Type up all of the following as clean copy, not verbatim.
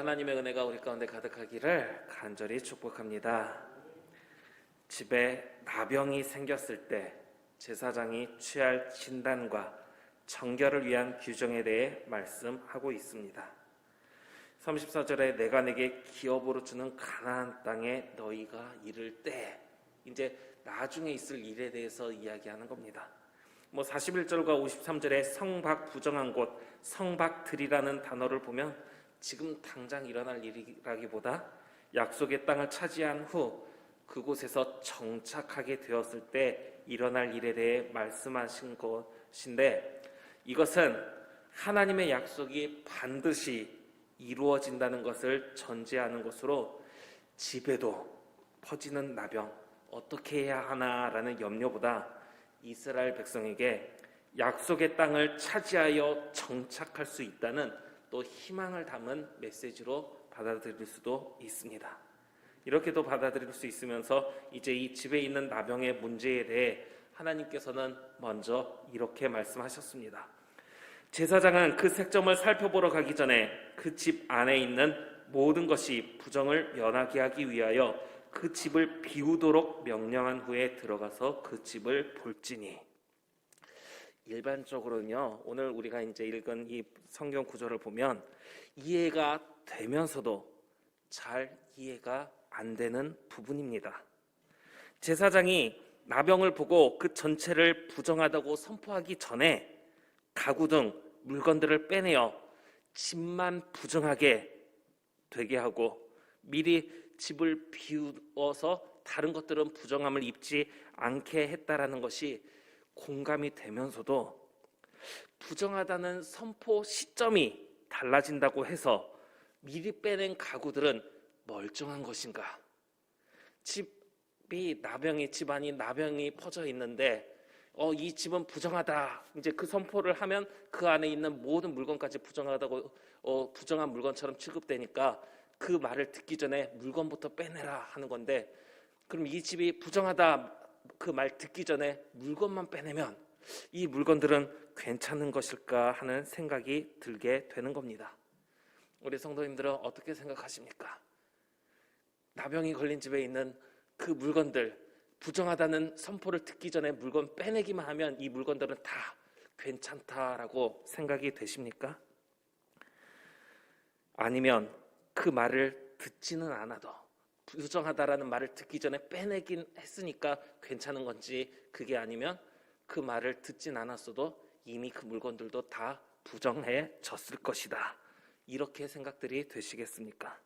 하나님의 은혜가 우리 가운데 가득하기를 간절히 축복합니다. 집에 나병이 생겼을 때 제사장이 취할 진단과 정결을 위한 규정에 대해 말씀하고 있습니다. 34절에 내가 내게 기업으로 주는 가나안 땅에 너희가 이를 때, 이제 나중에 있을 일에 대해서 이야기하는 겁니다. 41절과 53절에 성박 부정한 곳, 성박들이라는 단어를 보면 지금 당장 일어날 일이라기보다 약속의 땅을 차지한 후 그곳에서 정착하게 되었을 때 일어날 일에 대해 말씀하신 것인데, 이것은 하나님의 약속이 반드시 이루어진다는 것을 전제하는 것으로 집에도 퍼지는 나병 어떻게 해야 하나라는 염려보다 이스라엘 백성에게 약속의 땅을 차지하여 정착할 수 있다는 또 희망을 담은 메시지로 받아들일 수도 있습니다. 이렇게도 받아들일 수 있으면서 이제 이 집에 있는 나병의 문제에 대해 하나님께서는 먼저 이렇게 말씀하셨습니다. 제사장은 그 색점을 살펴보러 가기 전에 그 집 안에 있는 모든 것이 부정을 면하게 하기 위하여 그 집을 비우도록 명령한 후에 들어가서 그 집을 볼지니. 일반적으로는요, 오늘 우리가 이제 읽은 이 성경 구절을 보면 이해가 되면서도 잘 이해가 안 되는 부분입니다. 제사장이 나병을 보고 그 전체를 부정하다고 선포하기 전에 가구 등 물건들을 빼내어 집만 부정하게 되게 하고 미리 집을 비우어서 다른 것들은 부정함을 입지 않게 했다라는 것이 공감이 되면서도 부정하다는 선포 시점이 달라진다고 해서 미리 빼낸 가구들은 멀쩡한 것인가? 집안이 나병이 퍼져 있는데 이 집은 부정하다. 이제 그 선포를 하면 그 안에 있는 모든 물건까지 부정하다고 부정한 물건처럼 취급되니까 그 말을 듣기 전에 물건부터 빼내라 하는 건데, 그럼 이 집이 부정하다 그 말 듣기 전에 물건만 빼내면 이 물건들은 괜찮은 것일까 하는 생각이 들게 되는 겁니다. 우리 성도님들은 어떻게 생각하십니까? 나병이 걸린 집에 있는 그 물건들, 부정하다는 선포를 듣기 전에 물건 빼내기만 하면 이 물건들은 다 괜찮다라고 생각이 되십니까? 아니면 그 말을 듣지는 않아도 부정하다라는 말을 듣기 전에 빼내긴 했으니까 괜찮은 건지, 그게 아니면 그 말을 듣진 않았어도 이미 그 물건들도 다 부정해졌을 것이다, 이렇게 생각들이 되시겠습니까?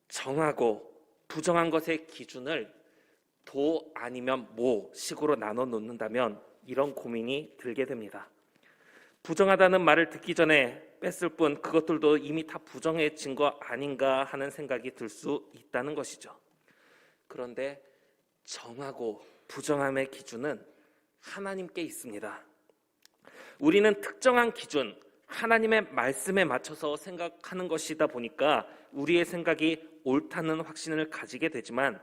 정하고 부정한 것의 기준을 도 아니면 모 식으로 나눠 놓는다면 이런 고민이 들게 됩니다. 부정하다는 말을 듣기 전에 뺐을 뿐 그것들도 이미 다 부정해진 거 아닌가 하는 생각이 들 수 있다는 것이죠. 그런데 정하고 부정함의 기준은 하나님께 있습니다. 우리는 특정한 기준, 하나님의 말씀에 맞춰서 생각하는 것이다 보니까 우리의 생각이 옳다는 확신을 가지게 되지만,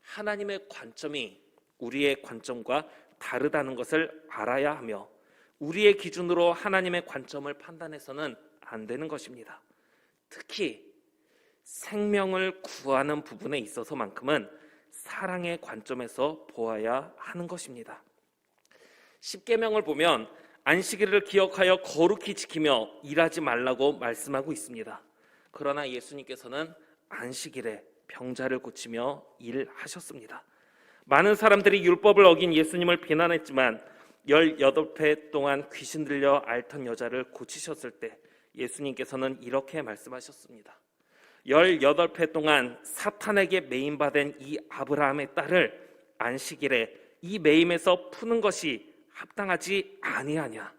하나님의 관점이 우리의 관점과 다르다는 것을 알아야 하며 우리의 기준으로 하나님의 관점을 판단해서는 안 되는 것입니다. 특히 생명을 구하는 부분에 있어서만큼은 사랑의 관점에서 보아야 하는 것입니다. 십계명을 보면 안식일을 기억하여 거룩히 지키며 일하지 말라고 말씀하고 있습니다. 그러나 예수님께서는 안식일에 병자를 고치며 일하셨습니다. 많은 사람들이 율법을 어긴 예수님을 비난했지만 18회 동안 귀신 들려 앓던 여자를 고치셨을 때 예수님께서는 이렇게 말씀하셨습니다. 18회 동안 사탄에게 매임받은 이 아브라함의 딸을 안식일에 이 매임에서 푸는 것이 합당하지 아니하냐?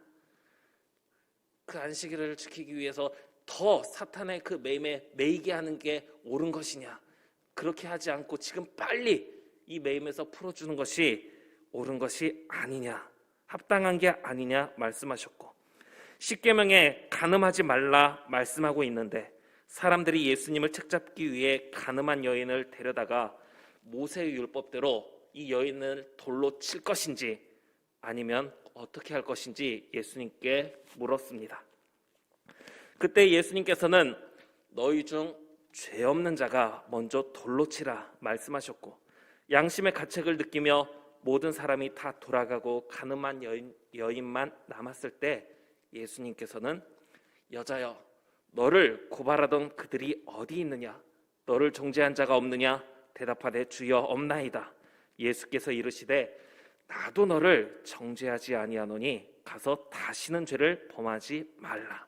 그 안식일을 지키기 위해서 더 사탄의 그 매임에 매이게 하는 게 옳은 것이냐? 그렇게 하지 않고 지금 빨리 이 매임에서 풀어주는 것이 옳은 것이 아니냐, 합당한 게 아니냐 말씀하셨고, 십계명에 간음하지 말라 말씀하고 있는데 사람들이 예수님을 책잡기 위해 간음한 여인을 데려다가 모세의 율법대로 이 여인을 돌로 칠 것인지 아니면 어떻게 할 것인지 예수님께 물었습니다. 그때 예수님께서는 너희 중 죄 없는 자가 먼저 돌로 치라 말씀하셨고, 양심의 가책을 느끼며 모든 사람이 다 돌아가고 가늠한 여인만 남았을 때 예수님께서는 여자여, 너를 고발하던 그들이 어디 있느냐? 너를 정죄한 자가 없느냐? 대답하되 주여 없나이다. 예수께서 이르시되 나도 너를 정죄하지 아니하노니 가서 다시는 죄를 범하지 말라.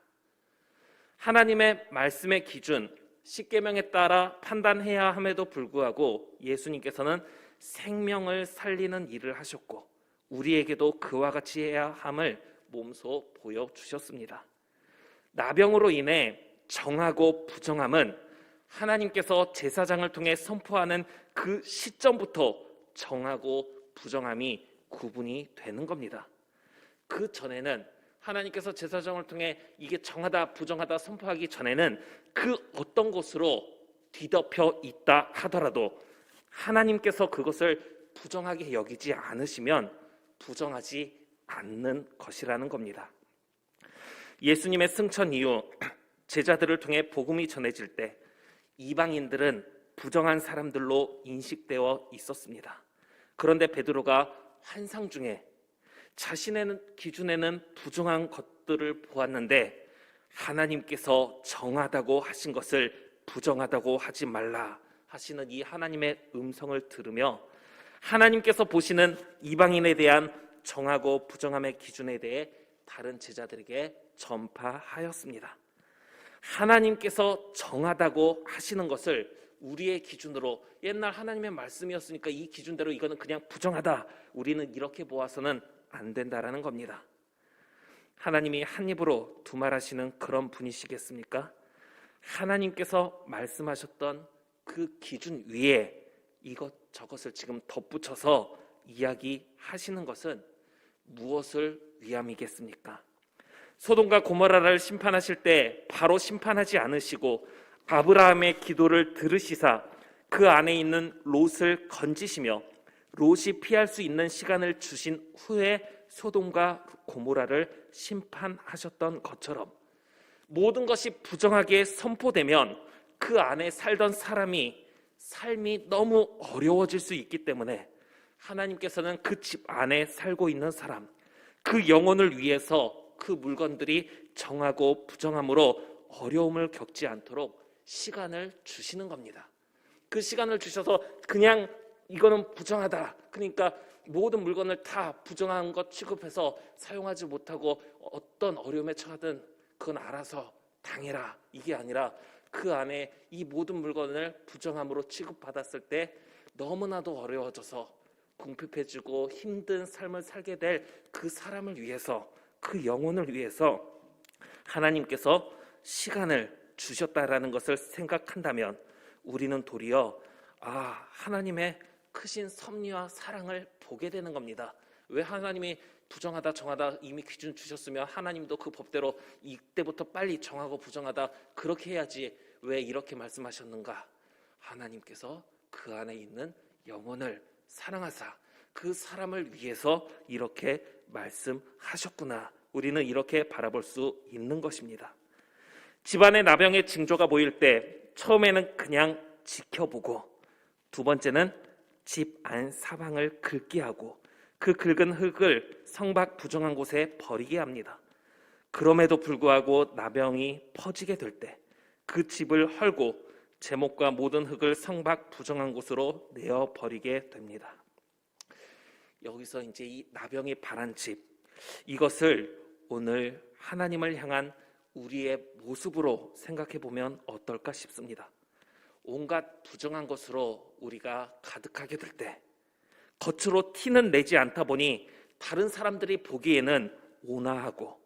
하나님의 말씀의 기준, 십계명에 따라 판단해야 함에도 불구하고 예수님께서는 생명을 살리는 일을 하셨고 우리에게도 그와 같이 해야 함을 몸소 보여주셨습니다. 나병으로 인해 정하고 부정함은 하나님께서 제사장을 통해 선포하는 그 시점부터 정하고 부정함이 구분이 되는 겁니다. 그 전에는 하나님께서 제사장을 통해 이게 정하다 부정하다 선포하기 전에는 그 어떤 것으로 뒤덮여 있다 하더라도 하나님께서 그것을 부정하게 여기지 않으시면 부정하지 않는 것이라는 겁니다. 예수님의 승천 이후 제자들을 통해 복음이 전해질 때 이방인들은 부정한 사람들로 인식되어 있었습니다. 그런데 베드로가 환상 중에 자신의 기준에는 부정한 것들을 보았는데 하나님께서 정하다고 하신 것을 부정하다고 하지 말라 하시는 이 하나님의 음성을 들으며 하나님께서 보시는 이방인에 대한 정하고 부정함의 기준에 대해 다른 제자들에게 전파하였습니다. 하나님께서 정하다고 하시는 것을 우리의 기준으로, 옛날 하나님의 말씀이었으니까 이 기준대로 이거는 그냥 부정하다, 우리는 이렇게 보아서는 안 된다라는 겁니다. 하나님이 한 입으로 두 말 하시는 그런 분이시겠습니까? 하나님께서 말씀하셨던 그 기준 위에 저것을 지금 덧붙여서 이야기하시는 것은 무엇을 위함이겠습니까? 소돔과 고모라를 심판하실 때 바로 심판하지 않으시고 아브라함의 기도를 들으시사 그 안에 있는 롯을 건지시며 롯이 피할 수 있는 시간을 주신 후에 소돔과 고모라를 심판하셨던 것처럼 모든 것이 부정하게 선포되면 그 안에 살던 삶이 너무 어려워질 수 있기 때문에 하나님께서는 그 집 안에 살고 있는 사람, 그 영혼을 위해서 그 물건들이 정하고 부정함으로 어려움을 겪지 않도록 시간을 주시는 겁니다. 그 시간을 주셔서 그냥 이거는 부정하다, 그러니까 모든 물건을 다 부정한 것 취급해서 사용하지 못하고 어떤 어려움에 처하든 그건 알아서 당해라, 이게 아니라 그 안에 이 모든 물건을 부정함으로 취급받았을 때 너무나도 어려워져서 궁핍해지고 힘든 삶을 살게 될 그 사람을 위해서, 그 영혼을 위해서 하나님께서 시간을 주셨다라는 것을 생각한다면 우리는 도리어 하나님의 크신 섭리와 사랑을 보게 되는 겁니다. 왜 하나님이 부정하다 정하다 이미 기준 주셨으면 하나님도 그 법대로 이때부터 빨리 정하고 부정하다 그렇게 해야지 왜 이렇게 말씀하셨는가? 하나님께서 그 안에 있는 영혼을 사랑하사 그 사람을 위해서 이렇게 말씀하셨구나. 우리는 이렇게 바라볼 수 있는 것입니다. 집안에 나병의 징조가 보일 때 처음에는 그냥 지켜보고, 두 번째는 집 안 사방을 긁게 하고 그 긁은 흙을 성박 부정한 곳에 버리게 합니다. 그럼에도 불구하고 나병이 퍼지게 될 때 그 집을 헐고 제목과 모든 흙을 성박 부정한 곳으로 내어 버리게 됩니다. 여기서 이제 이 나병이 발한 집, 이것을 오늘 하나님을 향한 우리의 모습으로 생각해 보면 어떨까 싶습니다. 온갖 부정한 것으로 우리가 가득하게 될 때 겉으로 티는 내지 않다 보니 다른 사람들이 보기에는 온화하고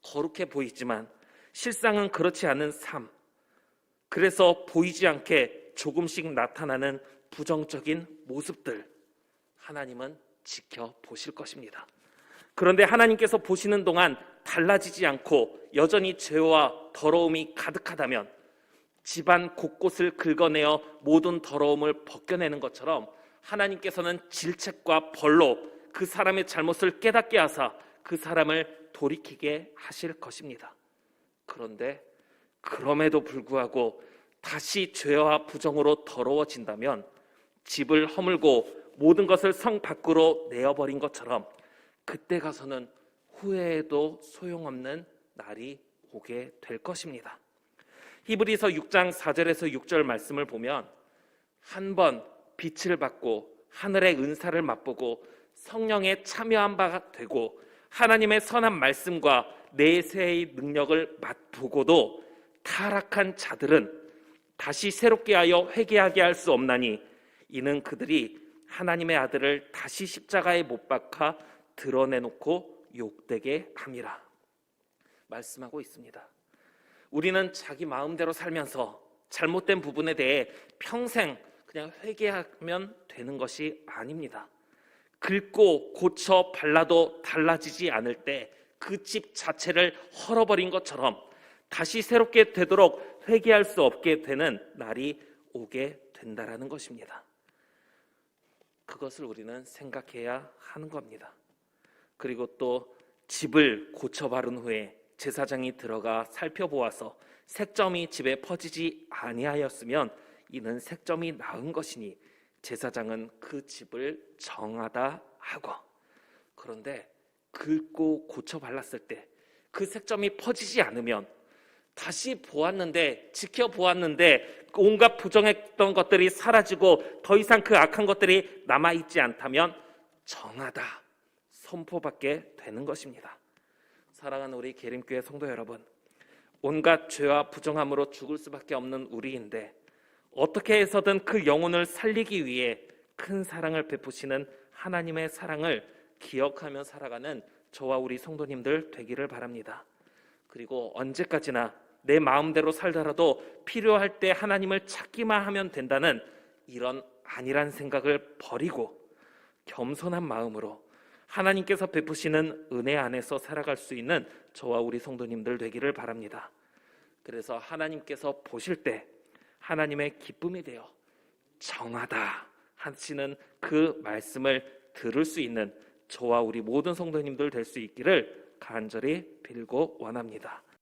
거룩해 보이지만 실상은 그렇지 않은 삶, 그래서 보이지 않게 조금씩 나타나는 부정적인 모습들, 하나님은 지켜보실 것입니다. 그런데 하나님께서 보시는 동안 달라지지 않고 여전히 죄와 더러움이 가득하다면 집안 곳곳을 긁어내어 모든 더러움을 벗겨내는 것처럼 하나님께서는 질책과 벌로 그 사람의 잘못을 깨닫게 하사 그 사람을 돌이키게 하실 것입니다. 그런데 그럼에도 불구하고 다시 죄와 부정으로 더러워진다면 집을 허물고 모든 것을 성 밖으로 내어버린 것처럼 그때 가서는 후회해도 소용없는 날이 오게 될 것입니다. 히브리서 6장 4절에서 6절 말씀을 보면 한 번 빛을 받고 하늘의 은사를 맛보고 성령에 참여한 바가 되고 하나님의 선한 말씀과 내세의 능력을 맛보고도 타락한 자들은 다시 새롭게 하여 회개하게 할 수 없나니 이는 그들이 하나님의 아들을 다시 십자가에 못 박아 드러내놓고 욕되게 함이라 말씀하고 있습니다. 우리는 자기 마음대로 살면서 잘못된 부분에 대해 평생 그냥 회개하면 되는 것이 아닙니다. 긁고 고쳐 발라도 달라지지 않을 때 그 집 자체를 헐어버린 것처럼 다시 새롭게 되도록 회개할 수 없게 되는 날이 오게 된다라는 것입니다. 그것을 우리는 생각해야 하는 겁니다. 그리고 또 집을 고쳐 바른 후에 제사장이 들어가 살펴보아서 색점이 집에 퍼지지 아니하였으면 이는 색점이 나은 것이니 제사장은 그 집을 정하다 하고, 그런데 긁고 고쳐 발랐을 때 그 색점이 퍼지지 않으면 다시 보았는데 지켜보았는데 온갖 부정했던 것들이 사라지고 더 이상 그 악한 것들이 남아있지 않다면 정하다 선포받게 되는 것입니다. 사랑하는 우리 계림교회 성도 여러분, 온갖 죄와 부정함으로 죽을 수밖에 없는 우리인데 어떻게 해서든 그 영혼을 살리기 위해 큰 사랑을 베푸시는 하나님의 사랑을 기억하며 살아가는 저와 우리 성도님들 되기를 바랍니다. 그리고 언제까지나 내 마음대로 살더라도 필요할 때 하나님을 찾기만 하면 된다는 이런 아니란 생각을 버리고 겸손한 마음으로 하나님께서 베푸시는 은혜 안에서 살아갈 수 있는 저와 우리 성도님들 되기를 바랍니다. 그래서 하나님께서 보실 때 하나님의 기쁨이 되어 정하다 하시는 그 말씀을 들을 수 있는 저와 우리 모든 성도님들 될 수 있기를 간절히 빌고 원합니다.